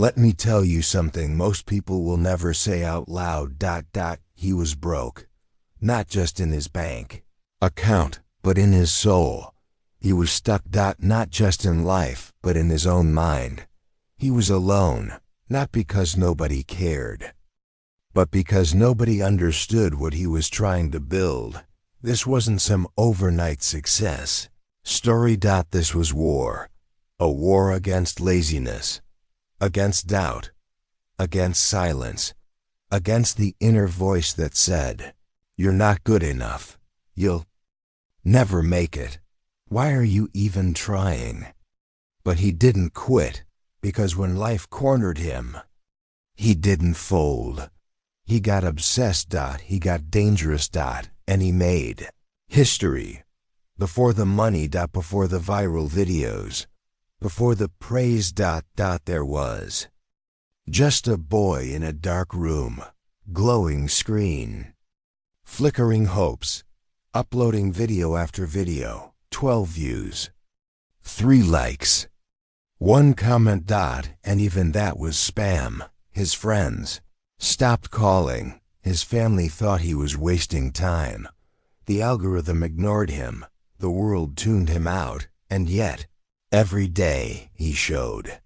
Let me tell you something most people will never say out loud. He was broke. Not just in his bank account, but in his soul. He was stuck. Not just in life, but in his own mind. He was alone, not because nobody cared, but because nobody understood what he was trying to build. This wasn't some overnight success story. This was war. A war against laziness, against doubt, against silence, against the inner voice that said, "You're not good enough. You'll never make it. Why are you even trying?" But he didn't quit, because when life cornered him, he didn't fold. He got obsessed. He got dangerous. And he made history. Before the money. Before the viral videos. Before the praise. There was just a boy in a dark room, glowing screen, flickering hopes, uploading video after video, 12 views, 3 likes, 1 comment. And even that was spam. His friends stopped calling. His family thought he was wasting time. The algorithm ignored him. The world tuned him out. And yet, every day he showed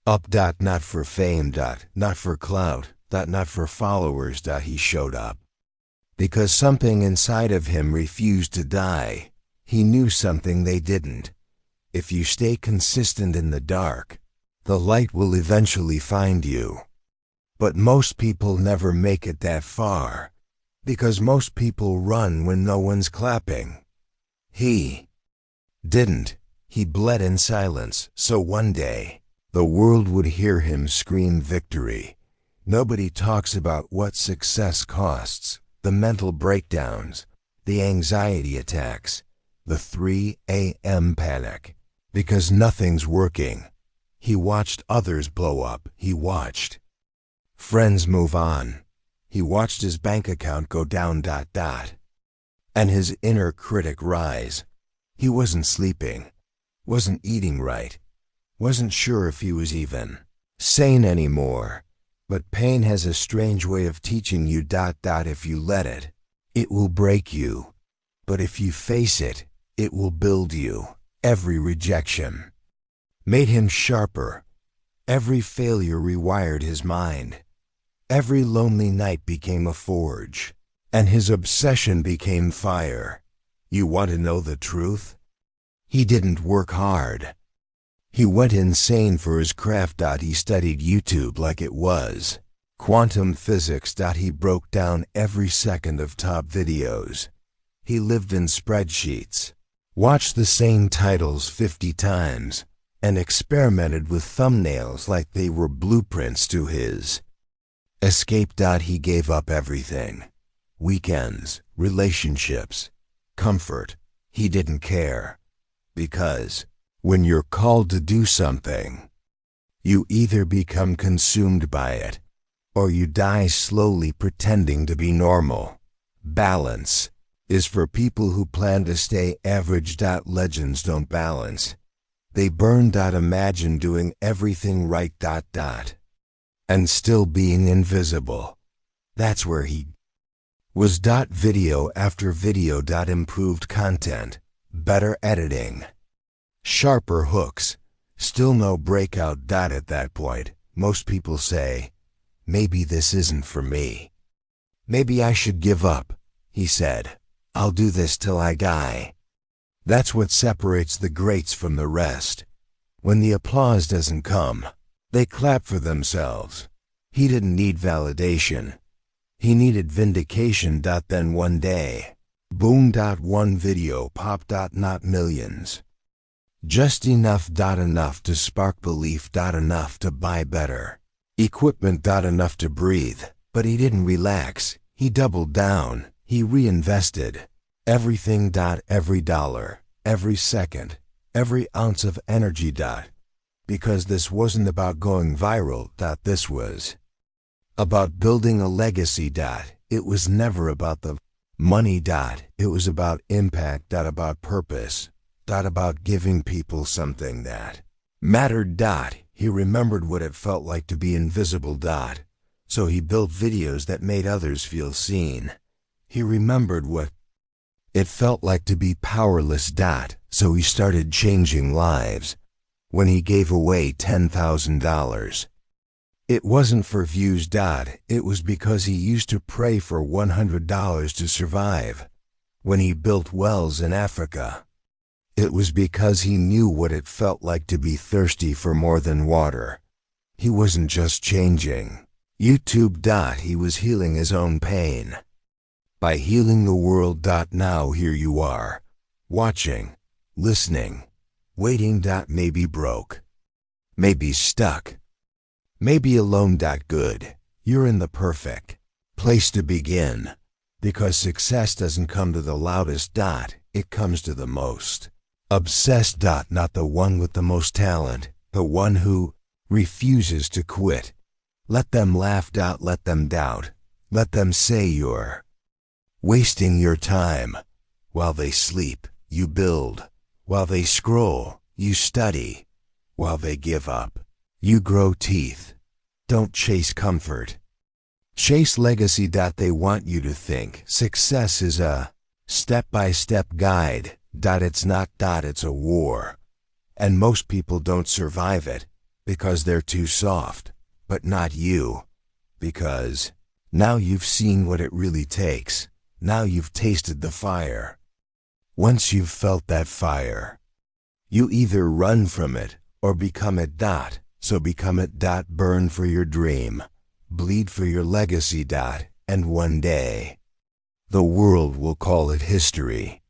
up. Not for fame. Not for clout. Not for followers. He showed up because something inside of him refused to die. He knew something they didn't. If you stay consistent in the dark, the light will eventually find you. But most people never make it that far, because most people run when no one's clapping. He didn't. He bled in silence, so one day, the world would hear him scream victory. Nobody talks about what success costs, the mental breakdowns, the anxiety attacks, the 3 a.m. panic, because nothing's working. He watched others blow up. He watched friends move on. He watched his bank account go down. And his inner critic rise. He wasn't sleeping, wasn't eating right, wasn't sure if he was even sane anymore. But pain has a strange way of teaching you. If you let it, it will break you. But if you face it, it will build you. Every rejection made him sharper. Every failure rewired his mind. Every lonely night became a forge, and his obsession became fire. You want to know the truth? He didn't work hard. He went insane for his craft. He studied YouTube like it was quantum physics. He broke down every second of top videos. He lived in spreadsheets, watched the same titles 50 times, and experimented with thumbnails like they were blueprints to his escape. He gave up everything. Weekends, relationships, comfort. He didn't care. Because when you're called to do something, you either become consumed by it, or you die slowly pretending to be normal. Balance is for people who plan to stay average. Legends don't balance. They burn. Imagine doing everything right. And still being invisible. That's where he was. Video after video. Improved content, better editing, sharper hooks, still no breakout. At that point, most people say, maybe this isn't for me. Maybe I should give up, he said. I'll do this till I die. That's what separates the greats from the rest. When the applause doesn't come, they clap for themselves. He didn't need validation. He needed vindication. Then one day, boom. One video popped. Not millions. Just enough. Enough to spark belief. Enough to buy better equipment. Enough to breathe. But he didn't relax. He doubled down. He reinvested everything. Every dollar, every second, every ounce of energy. Because this wasn't about going viral. This was about building a legacy. It was never about the money. It was about impact. About purpose. About giving people something that mattered. He remembered what it felt like to be invisible. So he built videos that made others feel seen. He remembered what it felt like to be powerless. So he started changing lives. When he gave away $10,000, it wasn't for views. It was because he used to pray for $100 to survive. When he built wells in Africa, it was because he knew what it felt like to be thirsty for more than water. He wasn't just changing YouTube. He was healing his own pain. By healing the world. Now here you are, watching, listening, waiting. Maybe broke, maybe stuck, maybe alone. Good. You're in the perfect place to begin, because success doesn't come to the loudest. It comes to the most obsessed. Not the one with the most talent, the one who refuses to quit. Let them laugh. Let them doubt. Let them say you're wasting your time. While they sleep, you build. While they scroll, you study. While they give up, you grow teeth. Don't chase comfort. Chase legacy. They want you to think success is a step-by-step guide. It's not. It's a war. And most people don't survive it because they're too soft. But not you. Because now you've seen what it really takes. Now you've tasted the fire. Once you've felt that fire, you either run from it or become it. So become it. Burn for your dream. Bleed for your legacy. And one day, the world will call it history.